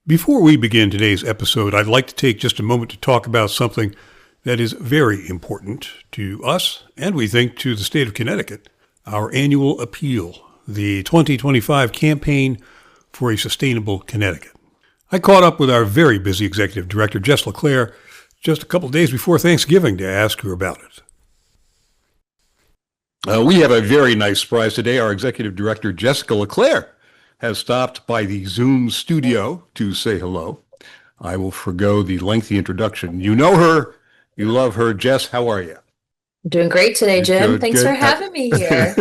Before we begin today's episode, I'd like to take just a moment to talk about something that is very important to us, and we think to the state of Connecticut, our annual appeal, the 2025 Campaign for a Sustainable Connecticut. I caught up with our very busy Executive Director, Jess LeClaire, just a couple days before Thanksgiving to ask her about it. We have a very nice surprise today. Our Executive Director, Jessica LeClaire, has stopped by the Zoom studio to say hello. I will forgo the lengthy introduction. You know her. You love her. Jess, how are you? I'm doing great today, Jim. Good, Thanks good. for having me here.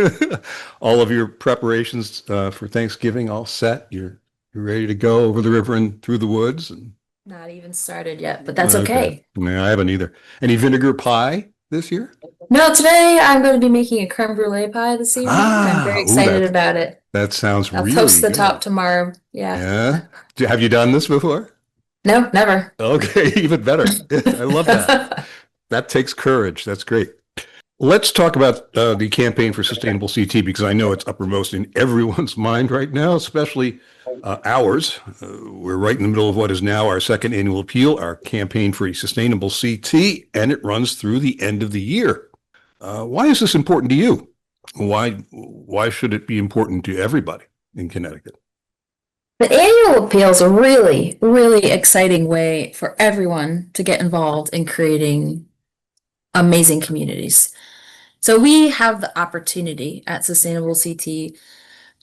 All of your preparations for Thanksgiving all set? You're ready to go over the river and through the woods? Not even started yet, but that's okay. No, I haven't either. Any vinegar pie this year? No, today I'm going to be making a creme brulee pie this evening. I'm very excited about it. That sounds I'll really toast the good. top tomorrow. Yeah. Have you done this before? No, never. Okay, even better. I love that. That takes courage. That's great. Let's talk about the campaign for sustainable CT, because I know it's uppermost in everyone's mind right now, especially ours. We're right in the middle of what is now our second annual appeal, our campaign for a sustainable CT, and it runs through the end of the year. Why is this important to you? Why should it be important to everybody in Connecticut? The annual appeal is a really, really exciting way for everyone to get involved in creating amazing communities. So we have the opportunity at Sustainable CT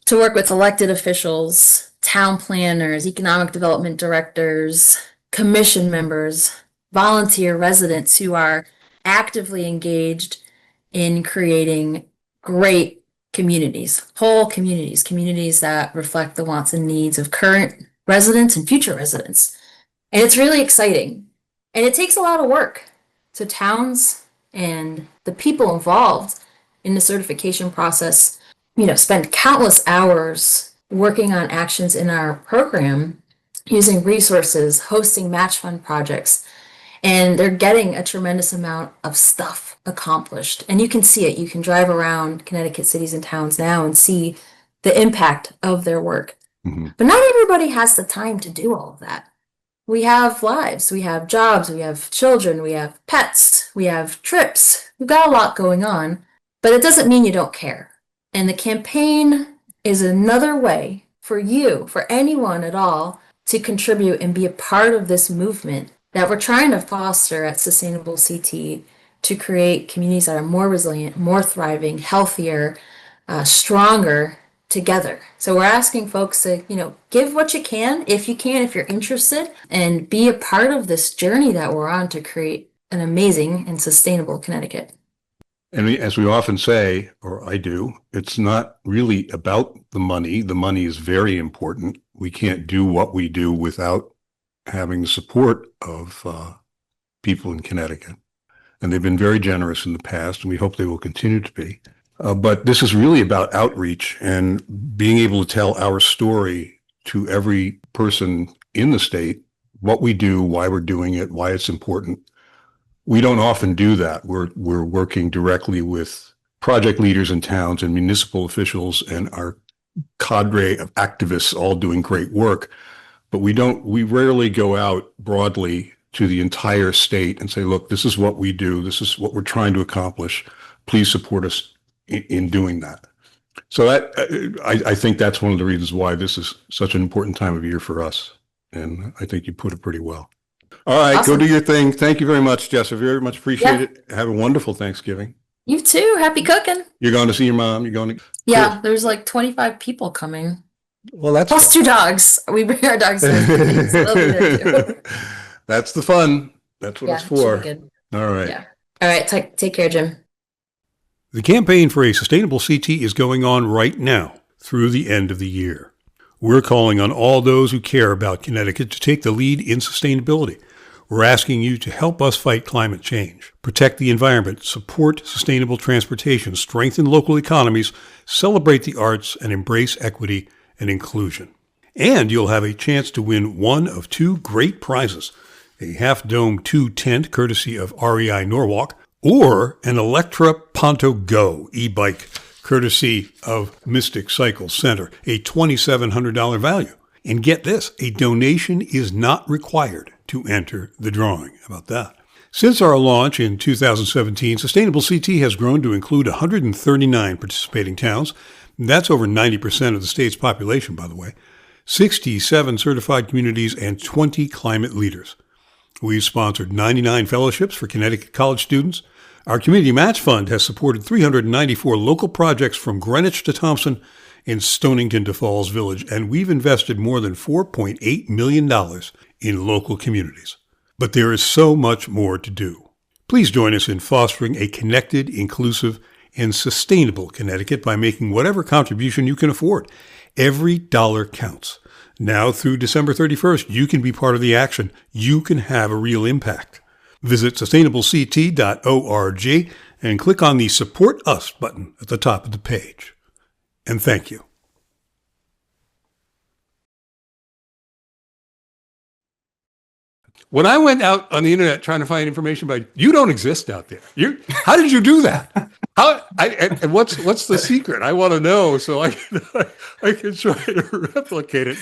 to work with elected officials, town planners, economic development directors, commission members, volunteer residents who are actively engaged in creating great communities, whole communities that reflect the wants and needs of current residents and future residents. And it's really exciting. And it takes a lot of work. So towns and the people involved in the certification process, spend countless hours working on actions in our program, using resources, hosting match fund projects, and they're getting a tremendous amount of stuff accomplished. And you can see it. You can drive around Connecticut cities and towns now and see the impact of their work. Mm-hmm. But not everybody has the time to do all of that. We have lives, we have jobs, we have children, we have pets, we have trips. We've got a lot going on, but it doesn't mean you don't care. And the campaign is another way for you, for anyone at all, to contribute and be a part of this movement that we're trying to foster at Sustainable CT to create communities that are more resilient, more thriving, healthier, stronger together. So we're asking folks to, give what you can, if you're interested, and be a part of this journey that we're on to create an amazing and sustainable Connecticut. And as we often say, or I do, it's not really about the money. The money is very important. We can't do what we do without having the support of people in Connecticut. And they've been very generous in the past, and we hope they will continue to be. But this is really about outreach and being able to tell our story to every person in the state, what we do, why we're doing it, why it's important. We don't often do that. We're working directly with project leaders in towns and municipal officials and our cadre of activists all doing great work. But we rarely go out broadly to the entire state and say, look, this is what we do. This is what we're trying to accomplish. Please support us in doing that. So I think that's one of the reasons why this is such an important time of year for us. And I think you put it pretty well. All right, Awesome. Go do your thing. Thank you very much, Jess. I very much appreciate it. Have a wonderful Thanksgiving. You too. Happy cooking. You're going to see your mom. You're going to. Yeah, Cool. there's like 25 people coming. Well, that's Plus fun. 2 dogs. We bring our dogs to the so they'll be there too. That's the fun. That's what Yeah, it's for. should be good. All right. Yeah. All right. Take care, Jim. The campaign for a sustainable CT is going on right now through the end of the year. We're calling on all those who care about Connecticut to take the lead in sustainability. We're asking you to help us fight climate change, protect the environment, support sustainable transportation, strengthen local economies, celebrate the arts, and embrace equity and inclusion. And you'll have a chance to win one of 2 great prizes: a Half Dome 2 tent courtesy of REI Norwalk, or an Electra Ponto Go e-bike courtesy of Mystic Cycle Center, a $2,700 value. And get this, a donation is not required to enter the drawing. How about that? Since our launch in 2017, Sustainable CT has grown to include 139 participating towns. That's over 90% of the state's population, by the way. 67 certified communities and 20 climate leaders. We've sponsored 99 fellowships for Connecticut college students. Our Community Match Fund has supported 394 local projects from Greenwich to Thompson and Stonington to Falls Village, and we've invested more than $4.8 million in local communities. But there is so much more to do. Please join us in fostering a connected, inclusive, and sustainable Connecticut by making whatever contribution you can afford. Every dollar counts. Now through December 31st, you can be part of the action. You can have a real impact. Visit sustainablect.org and click on the Support Us button at the top of the page. And thank you. When I went out on the internet trying to find information about you, don't exist out there. How did you do that? And what's the secret? I want to know so I can try to replicate it.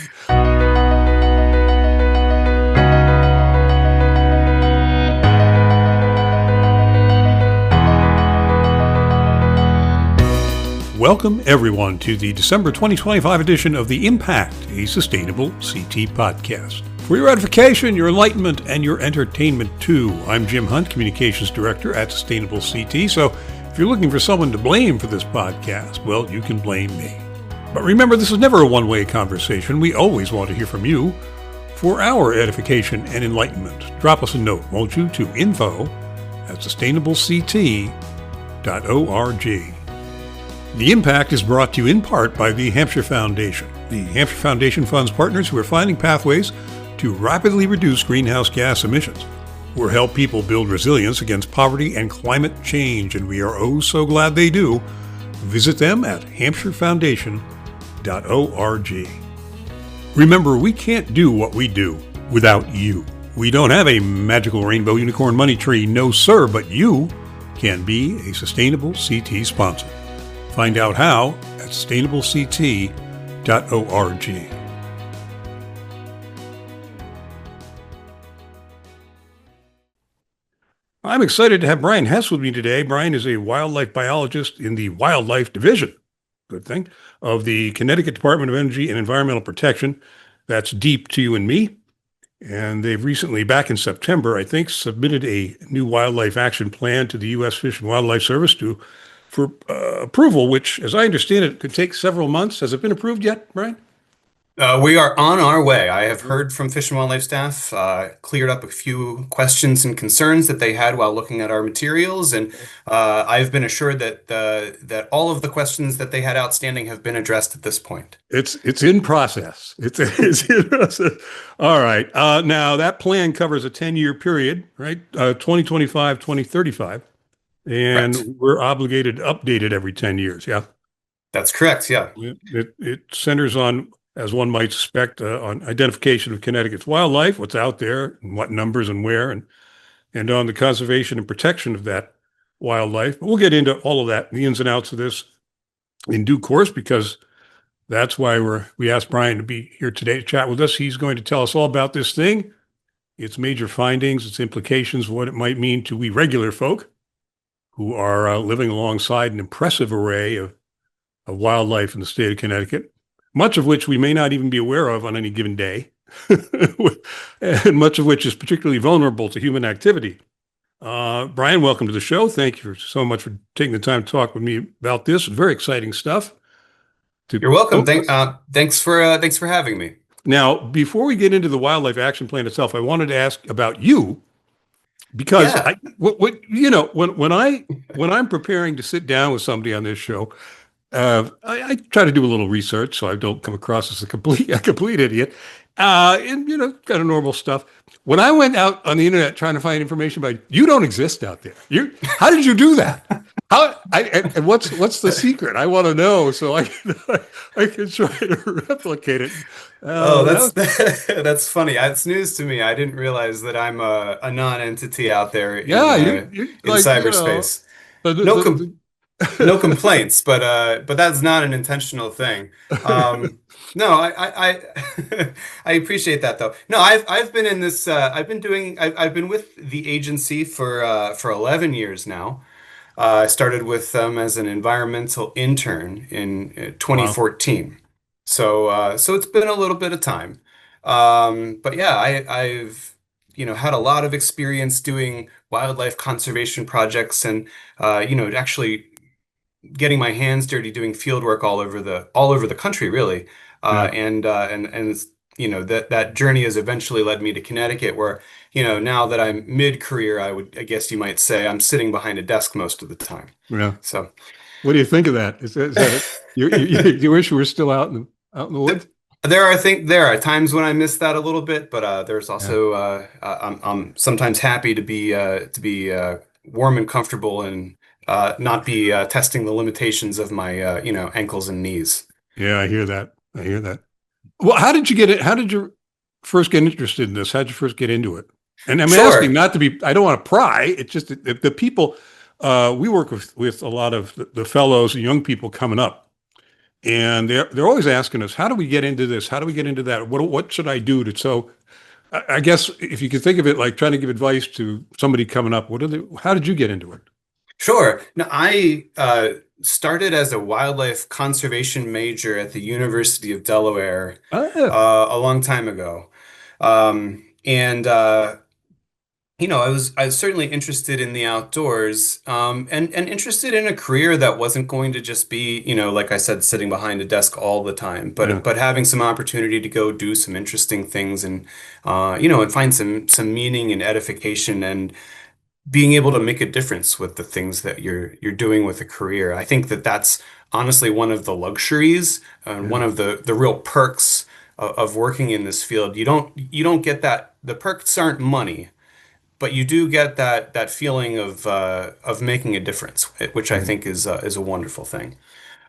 Welcome, everyone, to the December 2025 edition of The Impact, a Sustainable CT podcast. For your edification, your enlightenment, and your entertainment, too. I'm Jim Hunt, Communications Director at Sustainable CT. So if you're looking for someone to blame for this podcast, well, you can blame me. But remember, this is never a one-way conversation. We always want to hear from you for our edification and enlightenment. Drop us a note, won't you, to info@sustainablect.org. The Impact is brought to you in part by the Hampshire Foundation. The Hampshire Foundation funds partners who are finding pathways to rapidly reduce greenhouse gas emissions. We're help people build resilience against poverty and climate change, and we are oh so glad they do. Visit them at hampshirefoundation.org. Remember, we can't do what we do without you. We don't have a magical rainbow unicorn money tree, no sir, but you can be a Sustainable CT sponsor. Find out how at sustainablect.org. I'm excited to have Brian Hess with me today. Brian is a wildlife biologist in the Wildlife Division, good thing, of the Connecticut Department of Energy and Environmental Protection. That's deep to you and me. And they've recently, back in September, I think, submitted a new wildlife action plan to the U.S. Fish and Wildlife Service for approval, which, as I understand it, could take several months. Has it been approved yet, Brian? We are on our way. I have heard from Fish and Wildlife staff, cleared up a few questions and concerns that they had while looking at our materials, and I've been assured that all of the questions that they had outstanding have been addressed at this point. It's in process. It's in process. All right. Now that plan covers a 10-year period, right? 2025, 2035, and Correct. we're obligated to update it every 10 years. Yeah. That's correct. Yeah. It centers on, as one might suspect, on identification of Connecticut's wildlife, what's out there, and what numbers and where, and on the conservation and protection of that wildlife. But we'll get into all of that, the ins and outs of this in due course, because that's why we asked Brian to be here today to chat with us. He's going to tell us all about this thing, its major findings, its implications, what it might mean to we regular folk who are living alongside an impressive array of wildlife in the state of Connecticut, much of which we may not even be aware of on any given day, and much of which is particularly vulnerable to human activity. Brian, welcome to the show. Thank you so much for taking the time to talk with me about this. Very exciting stuff. You're welcome. Thanks for having me. Now, before we get into the wildlife action plan itself, I wanted to ask about you, because Yeah. when I'm preparing to sit down with somebody on this show, I try to do a little research so I don't come across as a complete idiot, and kind of normal stuff. When I went out on the internet trying to find information about you, don't exist out there. How did you do that? And what's the secret? I want to know so I can try to replicate it. That's funny. It's news to me. I didn't realize that I'm a non-entity out there in You're cyberspace. the, No, the, No complaints, but that's not an intentional thing. No, I appreciate that though. No, I've been in this. I've been with the agency for 11 years now. I started with them as an environmental intern in Wow. 2014. So it's been a little bit of time. But yeah, I've had a lot of experience doing wildlife conservation projects and actually getting my hands dirty doing field work all over the country, really. Yeah. And that journey has eventually led me to Connecticut, where now that I'm mid-career, I guess you might say I'm sitting behind a desk most of the time. Yeah. So What do you think of that? Is that it? You wish you were still out in the th woods? there are times when I miss that a little bit, but there's Yeah. also I'm sometimes happy to be warm and comfortable and not be testing the limitations of my ankles and knees. Yeah, I hear that. I hear that. Well, how did you get it? How did you first get interested in this? How did you first get into it? And I'm asking Sure. not to be, I don't want to pry. It's just the people, we work with a lot of the fellows and young people coming up, and they're always asking us, how do we get into this? How do we get into that? What should I do to, so I guess if you could think of it like trying to give advice to somebody coming up, how did you get into it? Sure. Now, I started as a wildlife conservation major at the University of Delaware Ah, a long time ago. And I was certainly interested in the outdoors, and interested in a career that wasn't going to just be, like I said, sitting behind a desk all the time, yeah, but having some opportunity to go do some interesting things and and find some meaning and edification and being able to make a difference with the things that you're doing with a career. I think that that's honestly one of the luxuries and one yeah, of the real perks of working in this field. You don't get that. The perks aren't money, but you do get that feeling of making a difference, which I right. think is a wonderful thing.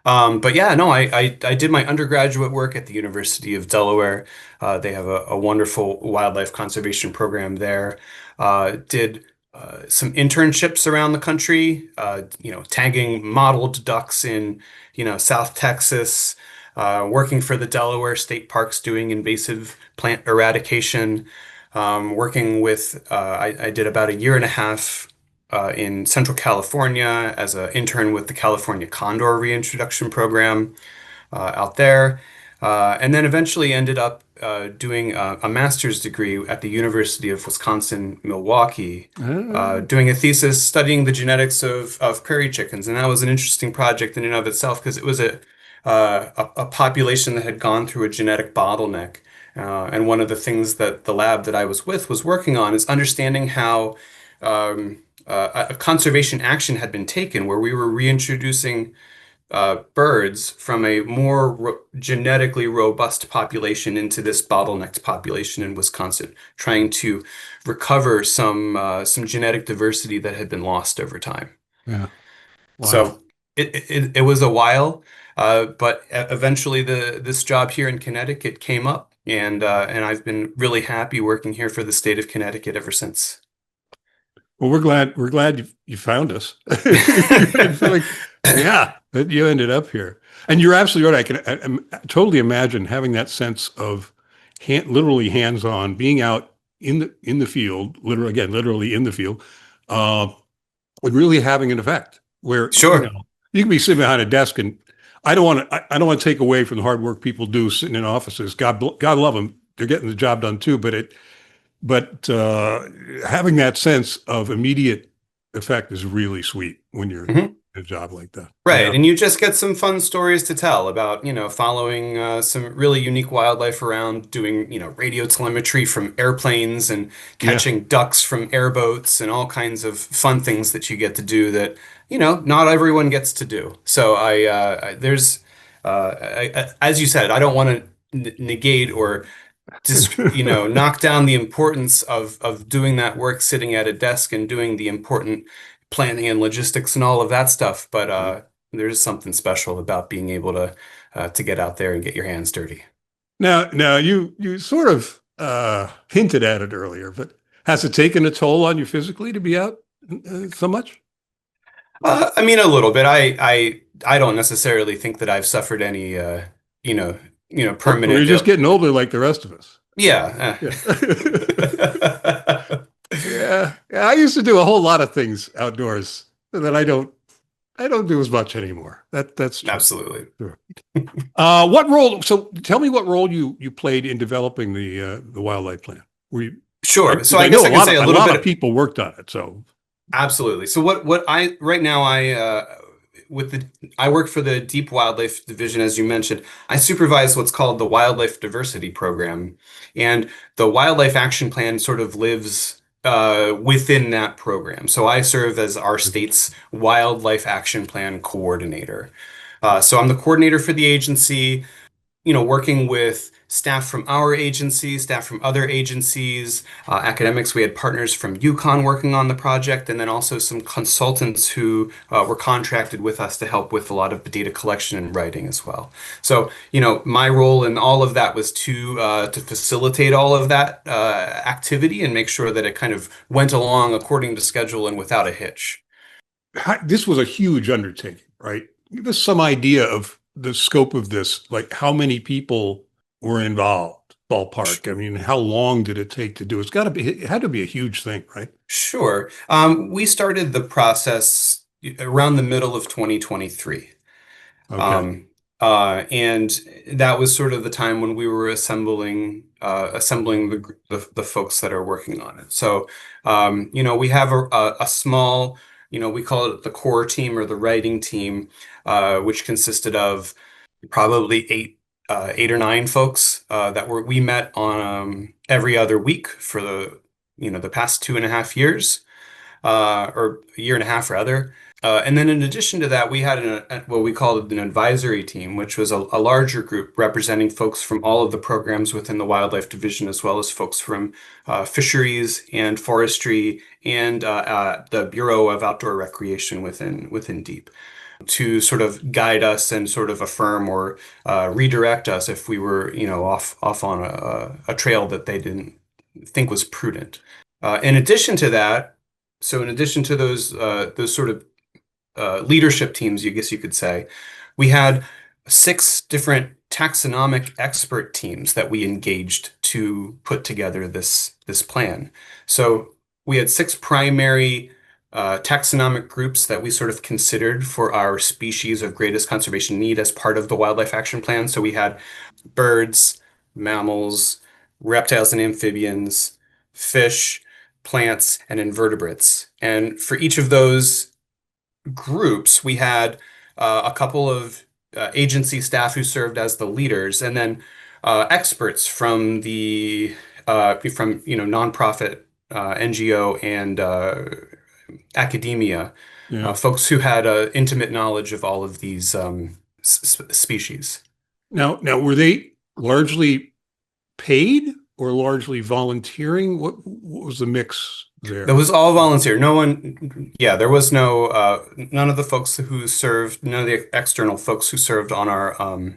But yeah, no, I did my undergraduate work at the University of Delaware. They have a wonderful wildlife conservation program there. Did some internships around the country, tagging mottled ducks in, South Texas, working for the Delaware State Parks doing invasive plant eradication, working with, I did about a year and a half in Central California as an intern with the California Condor Reintroduction Program out there, and then eventually ended up doing a master's degree at the University of Wisconsin-Milwaukee, Ah, doing a thesis studying the genetics of prairie chickens, and that was an interesting project in and of itself because it was a population that had gone through a genetic bottleneck. And one of the things that the lab that I was with was working on is understanding how a conservation action had been taken where we were reintroducing birds from a more genetically robust population into this bottlenecked population in Wisconsin, trying to recover some genetic diversity that had been lost over time. yeah. Wow. So it was a while, but eventually this job here in Connecticut came up, and I've been really happy working here for the state of Connecticut ever since. Well, we're glad you found us. I feel like, yeah, that you ended up here, and you're absolutely right. I totally imagine having that sense of literally hands-on, being out in the field, literally in the field, uh, and really having an effect. Where Sure. you can be sitting behind a desk, and I don't want to take away from the hard work people do sitting in offices. God love them; they're getting the job done too. But having that sense of immediate effect is really sweet when you're in Mhm. a job like that. Right, Yeah, and you just get some fun stories to tell about, following some really unique wildlife around, doing, radio telemetry from airplanes and yeah, catching ducks from airboats and all kinds of fun things that you get to do that, not everyone gets to do. So there's, as you said, I don't want to negate or just knock down the importance of doing that work sitting at a desk and doing the important planning and logistics and all of that stuff, but there's something special about being able to get out there and get your hands dirty. Now you sort of hinted at it earlier, but has it taken a toll on you physically to be out so much? I mean, a little bit. I don't necessarily think that I've suffered any, you know, Or you're permanent just ill. getting older like the rest of us. Yeah. Yeah. Yeah. Yeah. I used to do a whole lot of things outdoors that I don't do as much anymore. That's true. Absolutely. Sure. What role? So tell me what role you played in developing the wildlife plan. Were you, Sure. So because I I know guess I can say a a little lot of bit. people worked on it. So Absolutely. So what I right now with the I work for the Deep Wildlife Division, as you mentioned. I supervise what's called the Wildlife Diversity Program, and the Wildlife Action Plan sort of lives within that program. So I serve as our state's Wildlife Action Plan coordinator. So I'm the coordinator for the agency, working with staff from our agency, staff from other agencies, academics. We had partners from UConn working on the project, and then also some consultants who were contracted with us to help with a lot of the data collection and writing as well. So, my role in all of that was to facilitate all of that activity and make sure that it kind of went along according to schedule and without a hitch. this was a huge undertaking, right? Give us some idea of the scope of this, like how many people were involved, ballpark. I mean, how long did it take to do? It had to be a huge thing, right? Sure. We started the process around the middle of 2023. Okay. Um, and that was sort of the time when we were assembling the folks that are working on it. So, we have a small, we call it the core team or the writing team, which consisted of probably eight or nine folks we met on every other week for the past 2.5 years, or a year and a half rather. And then in addition to that, we had what we called an advisory team, which was a larger group representing folks from all of the programs within the Wildlife Division, as well as folks from fisheries and forestry and the Bureau of Outdoor Recreation within DEEP, to sort of guide us and sort of affirm or redirect us if we were, off on a trail that they didn't think was prudent. In addition to that, so in addition to those sort of leadership teams, you guess you could say, we had 6 different taxonomic expert teams that we engaged to put together this plan. So we had 6 primary taxonomic groups that we sort of considered for our species of greatest conservation need as part of the Wildlife Action Plan. So we had birds, mammals, reptiles and amphibians, fish, plants, and invertebrates. And for each of those groups, we had a couple of agency staff who served as the leaders, and then experts from the nonprofit, NGO, and academia, Yeah. folks who had intimate knowledge of all of these species. Now, were they largely paid or largely volunteering? What was the mix That there? was all volunteer. No one, yeah, there was none of the folks who served, none of the external folks who served Wow.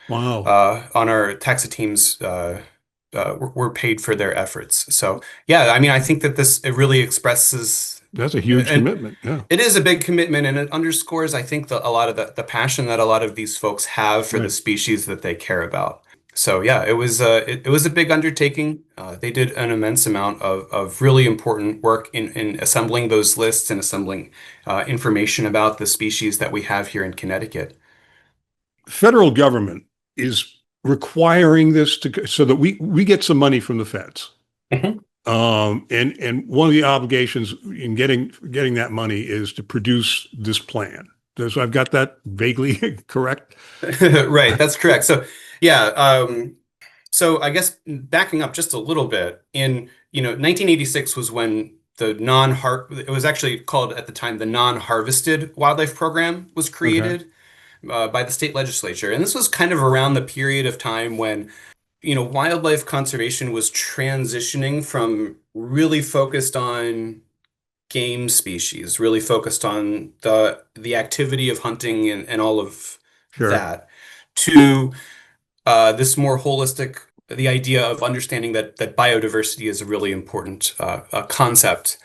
on our taxa teams were paid for their efforts. So yeah, I mean, I think that it really expresses, That's a huge and commitment. Yeah. it is a big commitment, and it underscores, I think, a lot of the passion that a lot of these folks have for the Right. species that they care about. So yeah, it was a big undertaking. They did an immense amount of really important work in assembling those lists and assembling information about the species that we have here in Connecticut. Federal government is requiring this so that we get some money from the feds. Mhm. And one of the obligations in getting that money is to produce this plan. So I've got that vaguely correct. Right, that's correct. So yeah, so I guess backing up just a little bit, in 1986 was when it was actually called at the time the non-harvested wildlife program was Okay. created by the state legislature. And this was kind of around the period of time when, wildlife conservation was transitioning from really focused on game species, really focused on the activity of hunting and all of Sure. that, to this more holistic, the idea of understanding that biodiversity is a really important concept.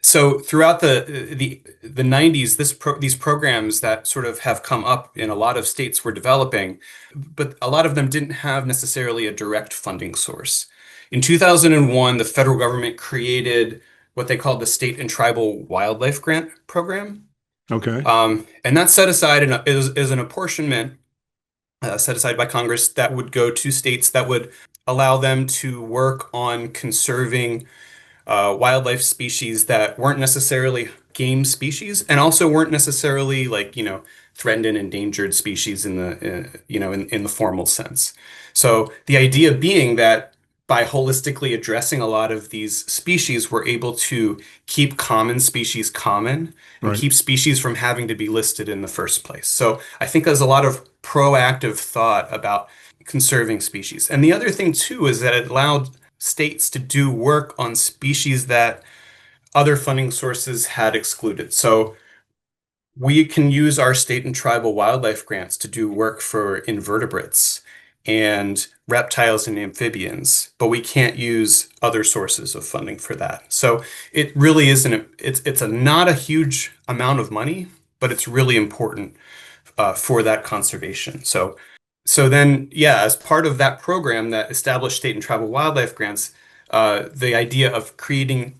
So throughout the 90s, these programs that sort of have come up in a lot of states were developing, but a lot of them didn't have necessarily a direct funding source. In 2001, the federal government created what they called the State and Tribal Wildlife Grant Program. Okay. And that's set aside is an apportionment set aside by Congress that would go to states that would allow them to work on conserving wildlife species that weren't necessarily game species and also weren't necessarily like, threatened and endangered species in in the formal sense. So the idea being that by holistically addressing a lot of these species, we're able to keep common species common and Right. keep species from having to be listed in the first place. So I think there's a lot of proactive thought about conserving species. And the other thing too is that it allowed states to do work on species that other funding sources had excluded. So we can use our state and tribal wildlife grants to do work for invertebrates and reptiles and amphibians, but we can't use other sources of funding for that. So it really isn't, it's not a huge amount of money, but it's really important for that conservation. So then, yeah, as part of that program that established state and tribal wildlife grants, the idea of creating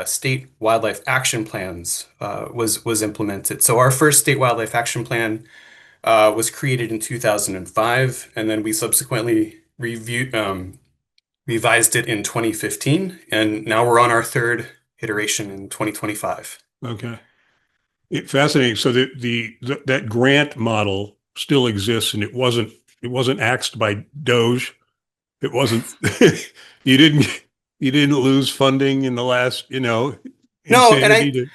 state wildlife action plans was implemented. So our first state wildlife action plan was created in 2005, and then we subsequently revised it in 2015, and now we're on our third iteration in 2025. Okay. Fascinating. So that grant model still exists, and it wasn't axed by Doge. It wasn't. you didn't you didn't lose funding in the last No, and insanity to.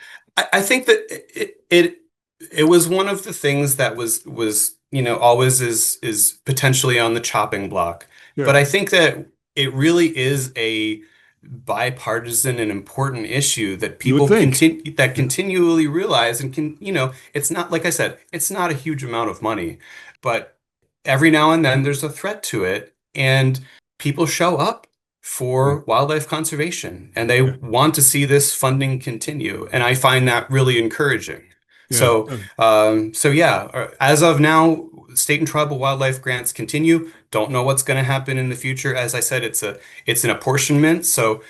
I think that it was one of the things that was always is potentially on the chopping block. Yeah. But I think that it really is a bipartisan and important issue that You would people think. Yeah. continually realize and it's not, like I said, it's not a huge amount of money, but every now and then there's a threat to it, and people show up Yeah. for wildlife conservation and they Yeah. want to see this funding continue. And I find that really encouraging. Yeah. So, so yeah, as of now, state and tribal wildlife grants continue. Don't know what's going to happen in the future. As I said, it's an apportionment. So,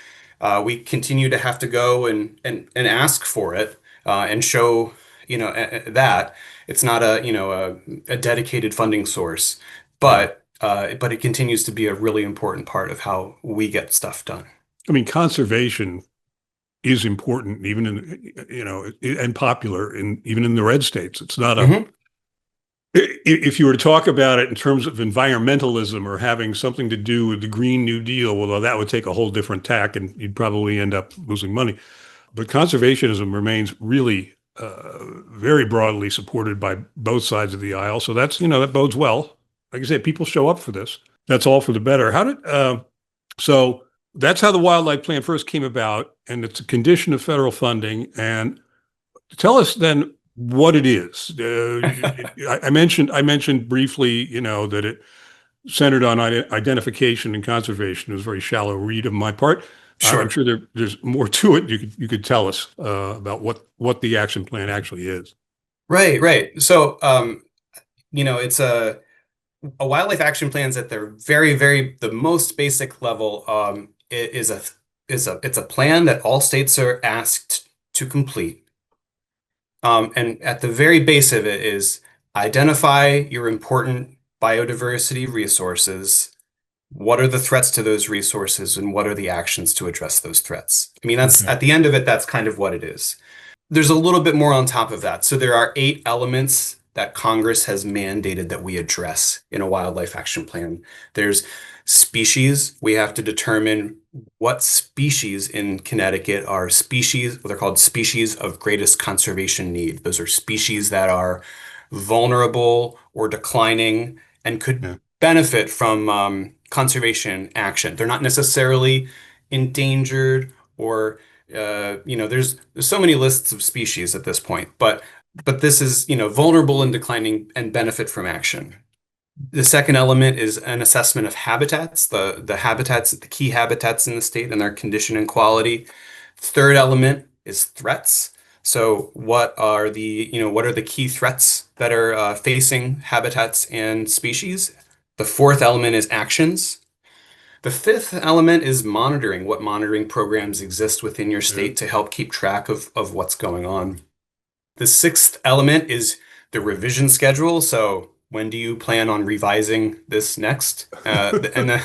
we continue to have to go and ask for it, and show, that it's not a dedicated funding source, Yeah. but it continues to be a really important part of how we get stuff done. I mean, conservation is important, even and popular even in the red states. It's not a. Hmm. If you were to talk about it in terms of environmentalism or having something to do with the Green New Deal, well, that would take a whole different tack, and you'd probably end up losing money. But conservationism remains really very broadly supported by both sides of the aisle. So that bodes well. Like I said, people show up for this. That's all for the better. So that's how the wildlife plan first came about, and it's a condition of federal funding. And tell us then what it is. I mentioned briefly, that it centered on identification and conservation. It was a very shallow read of my part. I'm Sure. sure there's more to it. You could tell us about what the action plan actually is. Right, right. So, it's a wildlife action plans at their the most basic level, it's a plan that all states are asked to complete. And at the very base of it is identify your important biodiversity resources. What are the threats to those resources, and what are the actions to address those threats? I mean, that's Okay. at the end of it, that's kind of what it is. There's a little bit more on top of that. So there are 8 elements that Congress has mandated that we address in a wildlife action plan. There's species. We have to determine what species in Connecticut are species, what they're called species of greatest conservation need. Those are species that are vulnerable or declining and could Yeah. benefit from conservation action. They're not necessarily endangered or there's so many lists of species at this point, but this is, vulnerable and declining and benefit from action. The second element is an assessment of habitats, the key habitats in the state and their condition and quality. Third element is threats. So what are the key threats that are facing habitats and species? The fourth element is actions. The fifth element is monitoring. What monitoring programs exist within your state to help keep track of what's going on? The sixth element is the revision schedule. So when do you plan on revising this next? And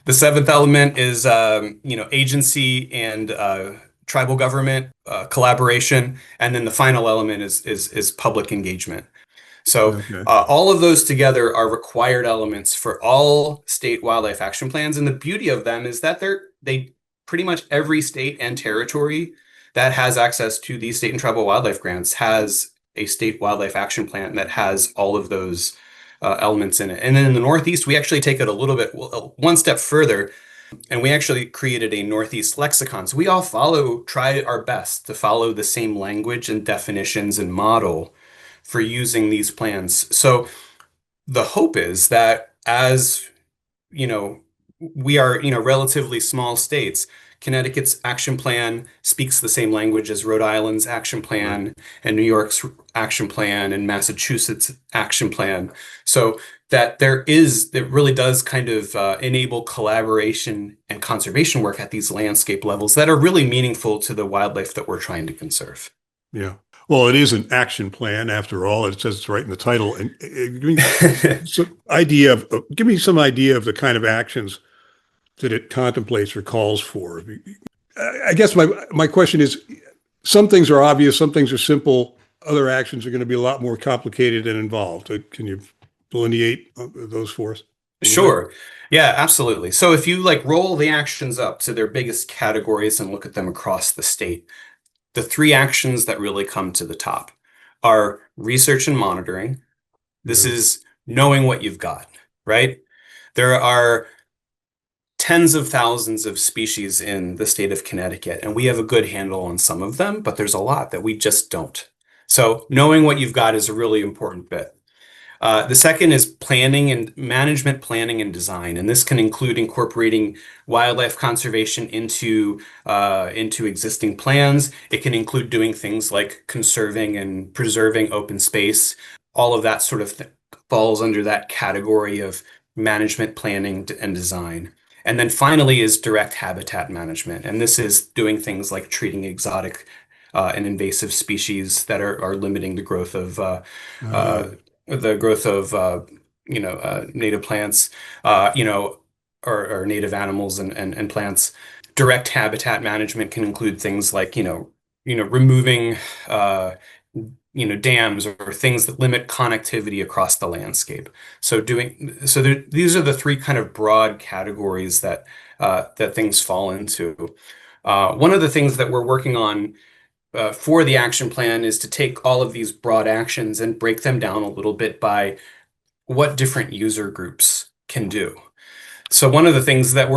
the seventh element is agency and tribal government collaboration, and then the final element is public engagement. So Okay. all of those together are required elements for all state wildlife action plans, and the beauty of them is that they pretty much every state and territory that has access to these state and tribal wildlife grants has a state wildlife action plan that has all of those elements in it. And then in the Northeast, we actually take it a little bit one step further, and we actually created a Northeast lexicon. So we all try our best to follow the same language and definitions and model for using these plans. So the hope is that as we are relatively small states. Connecticut's action plan speaks the same language as Rhode Island's action plan and New York's action plan and Massachusetts' action plan. So that it really does kind of enable collaboration and conservation work at these landscape levels that are really meaningful to the wildlife that we're trying to conserve. Yeah. Well, it is an action plan after all. It says it's right in the title. And give me some idea of the kind of actions that it contemplates or calls for. I guess my question is, some things are obvious, some things are simple, other actions are going to be a lot more complicated and involved. Can you delineate those for us? Sure. Yeah, absolutely. So if you roll the actions up to their biggest categories and look at them across the state, the three actions that really come to the top are research and monitoring. This is knowing what you've got, right? There are tens of thousands of species in the state of Connecticut, and we have a good handle on some of them, but there's a lot that we just don't. So knowing what you've got is a really important bit. The second is management planning and design, and this can include incorporating wildlife conservation into existing plans. It can include doing things like conserving and preserving open space. All of that sort of falls under that category of management planning and design. And then finally is direct habitat management, and this is doing things like treating exotic and invasive species that are limiting the growth of native plants, or native animals and plants. Direct habitat management can include things like, removing, dams or things that limit connectivity across the landscape. These are the three kind of broad categories that things fall into. One of the things that we're working on for the action plan is to take all of these broad actions and break them down a little bit by what different user groups can do. So one of the things that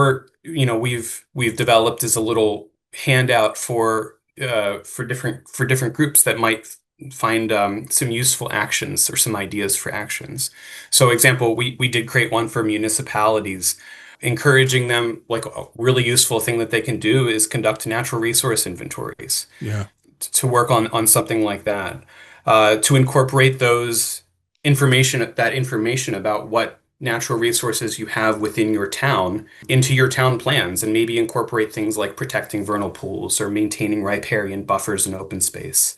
we've developed is a little handout for different groups that might find some useful actions or some ideas for actions. So example, we did create one for municipalities, encouraging them, like a really useful thing that they can do is conduct natural resource inventories. Yeah. To work on something like that, to incorporate that information about what natural resources you have within your town into your town plans, and maybe incorporate things like protecting vernal pools or maintaining riparian buffers and open space.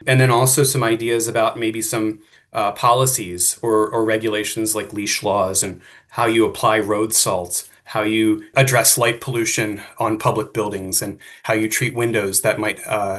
And then also some ideas about maybe some policies or regulations like leash laws and how you apply road salt, how you address light pollution on public buildings, and how you treat windows that might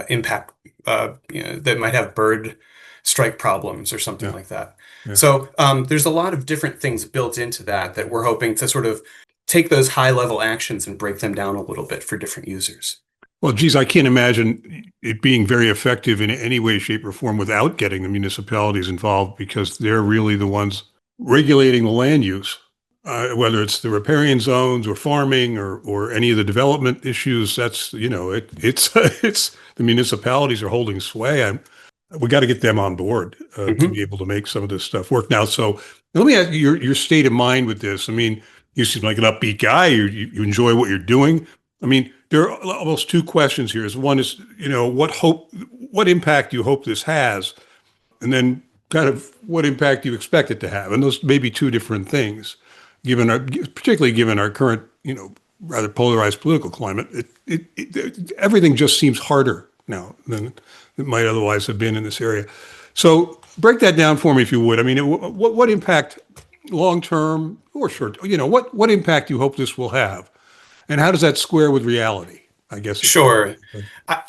impact, that might have bird strike problems or something like that. Yeah. So there's a lot of different things built into that we're hoping to sort of take those high level actions and break them down a little bit for different users. Well, geez, I can't imagine it being very effective in any way, shape, or form without getting the municipalities involved, because they're really the ones regulating the land use, whether it's the riparian zones or farming or any of the development issues. That's, it's it's the municipalities are holding sway. We got to get them on board to be able to make some of this stuff work. Now, so let me ask you your state of mind with this. I mean, you seem like an upbeat guy. You enjoy what you're doing. I mean, there are almost two questions here. One is, what impact do you hope this has? And then kind of what impact do you expect it to have? And those may be two different things, particularly given our current, rather polarized political climate. Everything just seems harder now than it might otherwise have been in this area. So break that down for me, if you would. I mean, what impact, long term or short, what impact do you hope this will have? And how does that square with reality? I guess. Sure.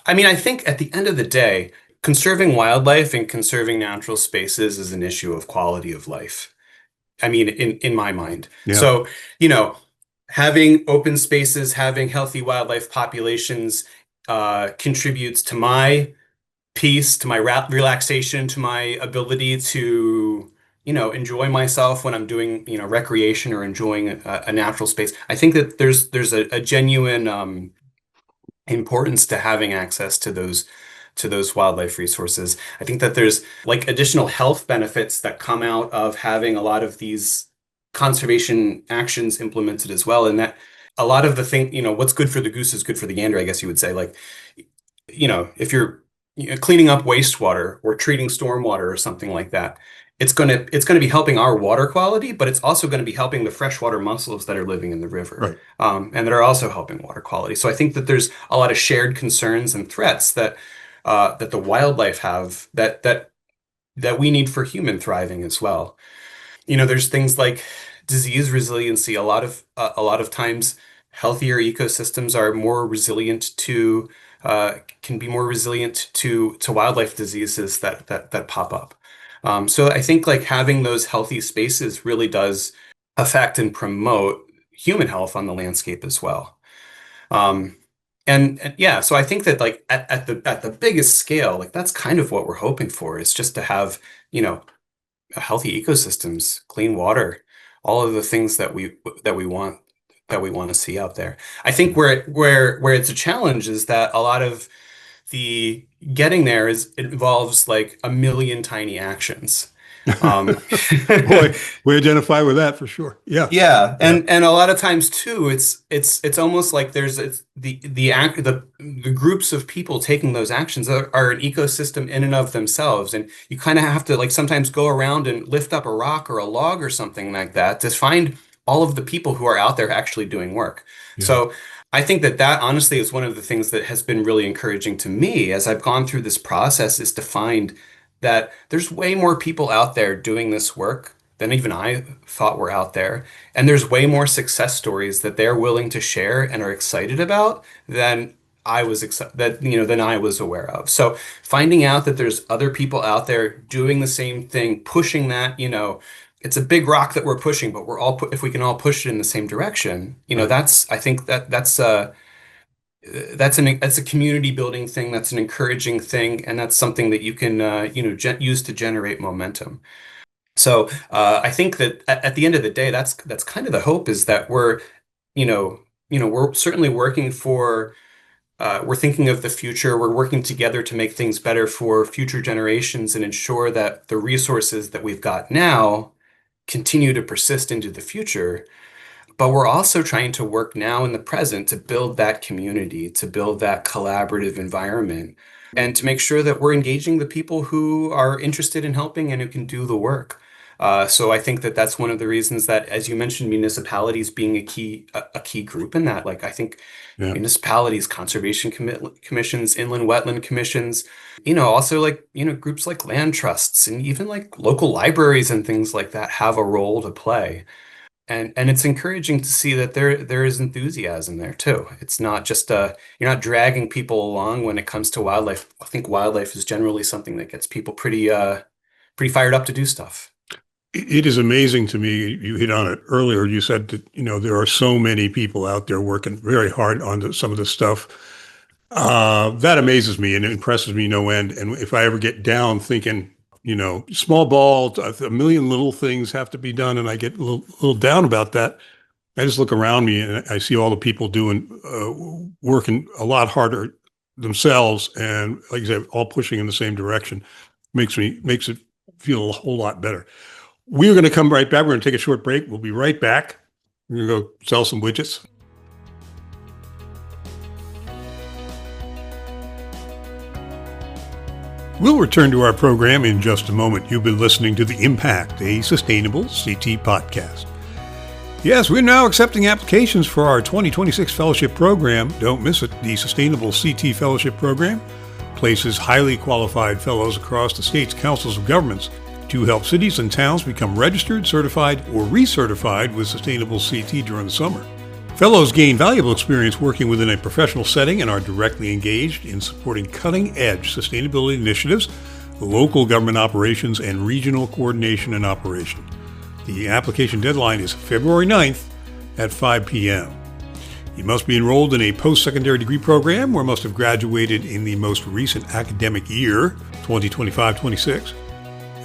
I mean, I think at the end of the day, conserving wildlife and conserving natural spaces is an issue of quality of life. I mean, in my mind. Yeah. So, having open spaces, having healthy wildlife populations contributes to my peace, to my relaxation, to my ability to, enjoy myself when I'm doing, recreation or enjoying a natural space. I think that there's a genuine importance to having access to those wildlife resources. I think that there's like additional health benefits that come out of having a lot of these conservation actions implemented as well. And that a lot of the thing, what's good for the goose is good for the gander, I guess you would say. Like, if you're cleaning up wastewater or treating stormwater or something like that, it's gonna be helping our water quality, but it's also going to be helping the freshwater mussels that are living in the river, Right. And that are also helping water quality. So I think that there's a lot of shared concerns and threats that the wildlife have that we need for human thriving as well. There's things like disease resiliency. A lot of times, healthier ecosystems are more resilient to can be more resilient to wildlife diseases that pop up. So I think like having those healthy spaces really does affect and promote human health on the landscape as well. And yeah, so I think that like at the biggest scale, like that's kind of what we're hoping for, is just to have, healthy ecosystems, clean water, all of the things that we want to see out there. I think where it's a challenge is that a lot of the getting there it involves like a million tiny actions. Boy, we identify with that for sure. Yeah. Yeah, and a lot of times too, it's almost like there's the groups of people taking those actions are an ecosystem in and of themselves, and you kind of have to like sometimes go around and lift up a rock or a log or something like that to find all of the people who are out there actually doing work. Yeah. So I think that honestly is one of the things that has been really encouraging to me as I've gone through this process, is to find that there's way more people out there doing this work than even I thought were out there. And there's way more success stories that they're willing to share and are excited about than I was than I was aware of. So finding out that there's other people out there doing the same thing, pushing that, it's a big rock that we're pushing, but if we can all push it in the same direction, Right. I think that's a community building thing. That's an encouraging thing, and that's something that you can use to generate momentum. So I think that at the end of the day, that's kind of the hope, is that we're certainly working for. We're thinking of the future. We're working together to make things better for future generations and ensure that the resources that we've got now continue to persist into the future. But we're also trying to work now in the present to build that community, to build that collaborative environment, and to make sure that we're engaging the people who are interested in helping and who can do the work. So I think that that's one of the reasons that, as you mentioned, municipalities being a key group in that. Like I think Yeah. municipalities, conservation commissions, inland wetland commissions, also like groups like land trusts and even like local libraries and things like that have a role to play. And it's encouraging to see that there is enthusiasm there too. It's not just you're not dragging people along when it comes to wildlife. I think wildlife is generally something that gets people pretty fired up to do stuff. It is amazing to me. You hit on it earlier. You said that, there are so many people out there working very hard on some of this stuff. That amazes me and it impresses me no end. And if I ever get down thinking, small ball, a million little things have to be done, and I get a little down about that, I just look around me and I see all the people working a lot harder themselves, and like I said, all pushing in the same direction. Makes it feel a whole lot better. We're going to come right back. We're going to take a short break. We'll be right back. We're going to go sell some widgets. We'll return to our program in just a moment. You've been listening to The Impact, a Sustainable CT podcast. Yes, we're now accepting applications for our 2026 fellowship program. Don't miss it. The Sustainable CT Fellowship Program places highly qualified fellows across the state's councils of governments to help cities and towns become registered, certified, or recertified with Sustainable CT during the summer. Fellows gain valuable experience working within a professional setting and are directly engaged in supporting cutting-edge sustainability initiatives, local government operations, and regional coordination and operation. The application deadline is February 9th at 5 p.m. You must be enrolled in a post-secondary degree program or must have graduated in the most recent academic year, 2025-26.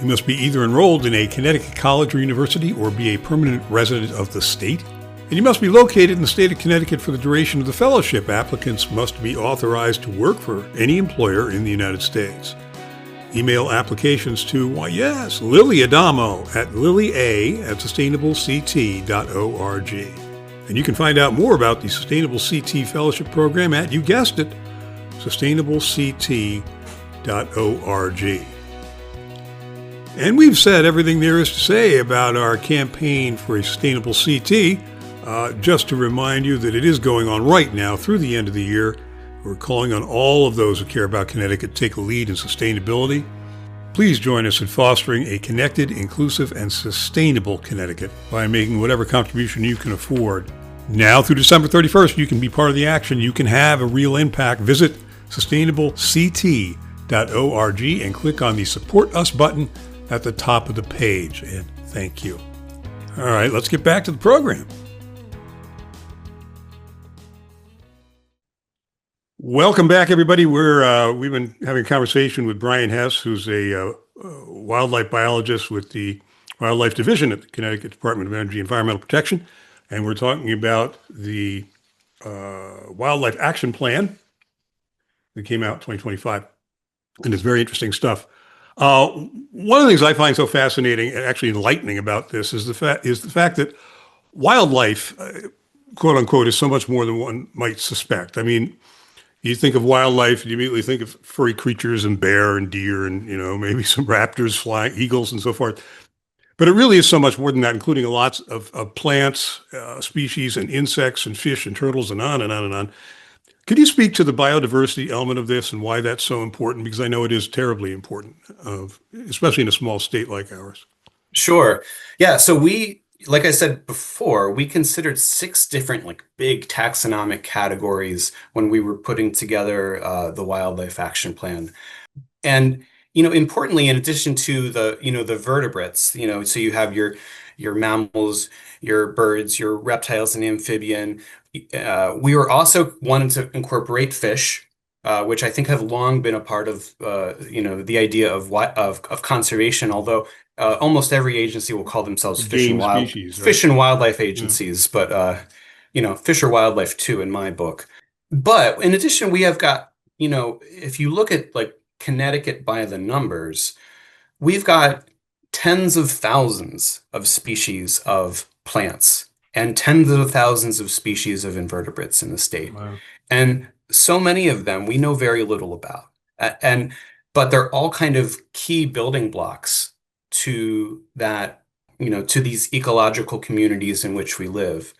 You must be either enrolled in a Connecticut college or university or be a permanent resident of the state. And you must be located in the state of Connecticut for the duration of the fellowship. Applicants must be authorized to work for any employer in the United States. Email applications to, Lily Adamo at lilya@sustainablect.org. And you can find out more about the Sustainable CT Fellowship Program at, you guessed it, sustainablect.org. And we've said everything there is to say about our campaign for a sustainable CT. Just to remind you that it is going on right now through the end of the year. We're calling on all of those who care about Connecticut to take a lead in sustainability. Please join us in fostering a connected, inclusive, and sustainable Connecticut by making whatever contribution you can afford. Now through December 31st, you can be part of the action. You can have a real impact. Visit sustainablect.org and click on the Support Us button at the top of the page. And thank you. All right, let's get back to the program. Welcome back, everybody. We've been having a conversation with Brian Hess, who's a wildlife biologist with the Wildlife Division at the Connecticut Department of Energy and Environmental Protection, and we're talking about the Wildlife Action Plan that came out in 2025, and it's very interesting stuff. One of the things I find so fascinating and actually enlightening about this is the fact that wildlife, quote unquote, is so much more than one might suspect. I mean, you think of wildlife, you immediately think of furry creatures and bear and deer and, maybe some raptors, flying eagles and so forth. But it really is so much more than that, including lots of plants, species and insects and fish and turtles and on and on and on. Could you speak to the biodiversity element of this and why that's so important? Because I know it is terribly important, especially in a small state like ours. Sure. Yeah. So like I said before, we considered 6 different big taxonomic categories when we were putting together the Wildlife Action Plan. And, importantly, in addition to the vertebrates, so you have your mammals, your birds, your reptiles and amphibian. We were also wanting to incorporate fish, which I think have long been a part of, the idea of conservation, although almost every agency will call themselves fish and wildlife agencies, but fish or wildlife too, in my book. But in addition, we have got, if you look at Connecticut by the numbers, we've got tens of thousands of species of plants and tens of thousands of species of invertebrates in the state. Wow. And so many of them we know very little about. But they're all kind of key building blocks to that, to these ecological communities in which we live.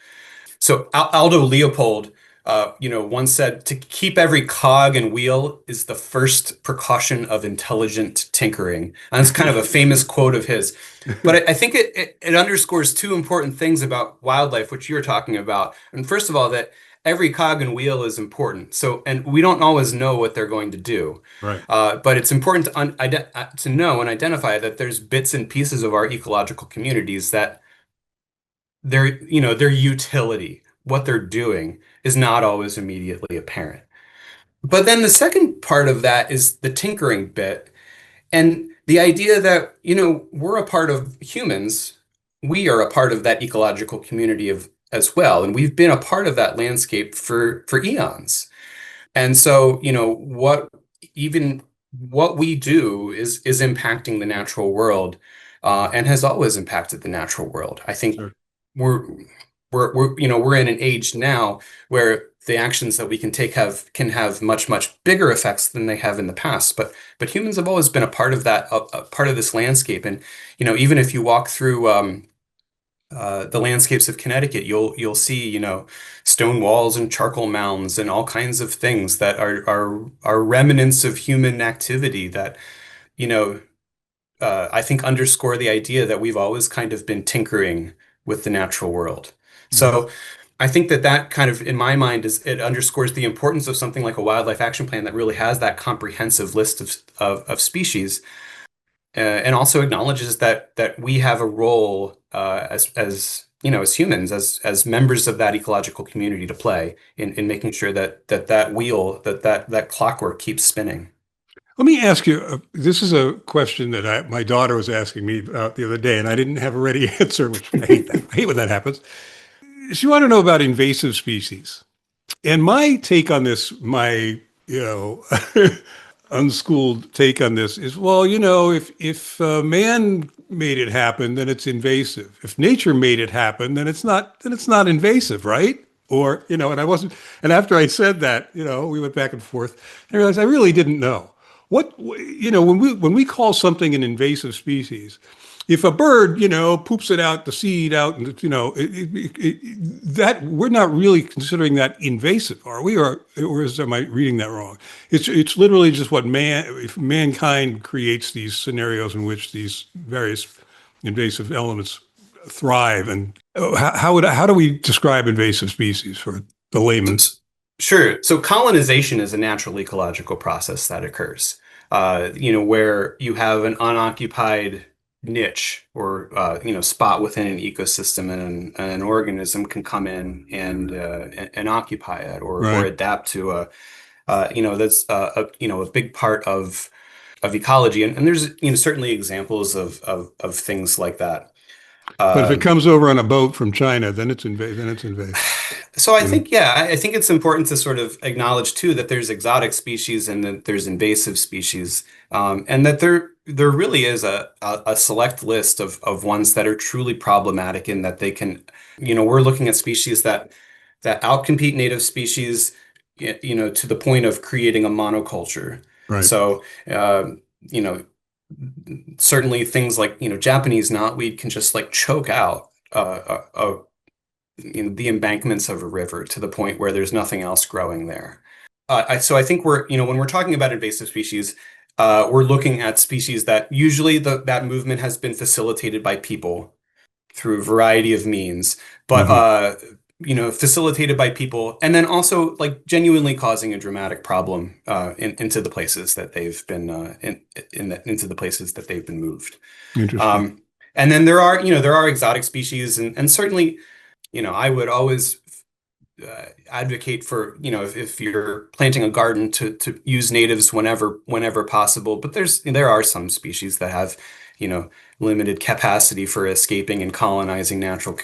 So Aldo Leopold, once said, to keep every cog and wheel is the first precaution of intelligent tinkering. And it's kind of a famous quote of his. But I think it underscores 2 important things about wildlife, which you're talking about. And first of all, that every cog and wheel is important. So, and we don't always know what they're going to do. Right. But it's important to know and identify that there's bits and pieces of our ecological communities that their utility, what they're doing, is not always immediately apparent. But then the second part of that is the tinkering bit, and the idea that, we're a part of humans. We are a part of that ecological community as well. And we've been a part of that landscape for eons. And so, what we do is impacting the natural world, and has always impacted the natural world. I think Sure. we're in an age now where the actions that we can take can have much bigger effects than they have in the past. But humans have always been a part of that, a part of this landscape. And even if you walk through the landscapes of Connecticut, you'll see stone walls and charcoal mounds and all kinds of things that are remnants of human activity that you know I think underscore the idea that we've always kind of been tinkering with the natural world. Mhm. So I think that kind of, in my mind, it underscores the importance of something like a wildlife action plan that really has that comprehensive list of species, and also acknowledges that we have a role as humans, as members of that ecological community to play in making sure that wheel, that clockwork keeps spinning. Let me ask you, this is a question that my daughter was asking me about the other day, and I didn't have a ready answer, which I hate that. I hate when that happens. She wanted to know about invasive species. And my take on this, my, unschooled take on this is, well, if man made it happen, then it's invasive. If nature made it happen, then it's not invasive, right? Or, and I wasn't, and after I said that, we went back and forth. I realized I really didn't know. When we call something an invasive species, if a bird, poops it out, the seed out, and that we're not really considering that invasive, are we? Or am I reading that wrong? It's literally just if mankind creates these scenarios in which these various invasive elements thrive, and how do we describe invasive species for the layman? Sure. So colonization is a natural ecological process that occurs, where you have an unoccupied niche or spot within an ecosystem, and an organism can come in and occupy it, or Right. adapt to that's a big part of ecology, and there's certainly examples of things like that. But if it Um, comes over on a boat from China, then it's invasive. Then it's invasive. So I You know? think, yeah, I think it's important to sort of acknowledge too that there's exotic species and that there's invasive species, and that there really is a select list of ones that are truly problematic in that they can, we're looking at species that outcompete native species, to the point of creating a monoculture. Right. So, certainly things like, Japanese knotweed can just like choke out the embankments of a river to the point where there's nothing else growing there. So I think when we're talking about invasive species, we're looking at species that usually that movement has been facilitated by people through a variety of means, but Hmm. facilitated by people, and then also like genuinely causing a dramatic problem into the places that they've been into the places that they've been moved. Interesting. Um, and then there are exotic species, and certainly, I would always advocate for, if you're planting a garden to use natives whenever possible. But there are some species that have, limited capacity for escaping and colonizing natural